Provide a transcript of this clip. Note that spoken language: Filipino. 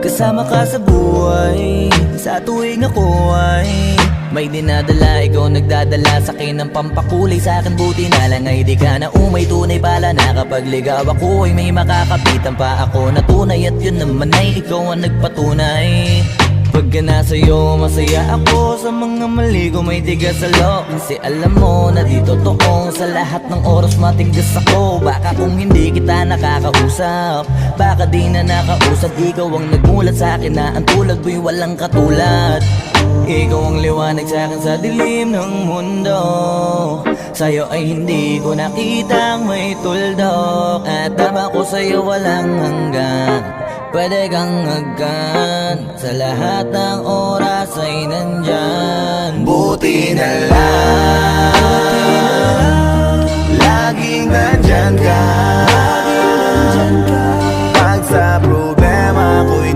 Kasama ka sa buhay, sa tuwing ako ay may dinadala, ikaw nagdadala sa akin ng pampakulay. Sa akin buti na lang ay di ka na umay. Tunay pala na kapag ligaw ako ay may makakapitan pa ako na tunay. At yun naman ay ikaw ang nagpatunay. Pagka nasa'yo, masaya ako. Sa mga mali ko may tigas sa loob. Kasi alam mo na di totoong sa lahat ng oras matigas ako. Baka kung hindi kita nakakausap, baka di na nakausap. Ikaw ang nagulat sa akin na ang tulad mo'y walang katulad. Ikaw ang liwanag sa akin sa dilim ng mundo. Sa'yo ay hindi ko nakitang may tuldok. At tama ko sa'yo walang hanggan. Pwede kang agkan, sa lahat ng oras ay nandyan. Buti na lang, laging nandyan ka. Pag sa problema ko'y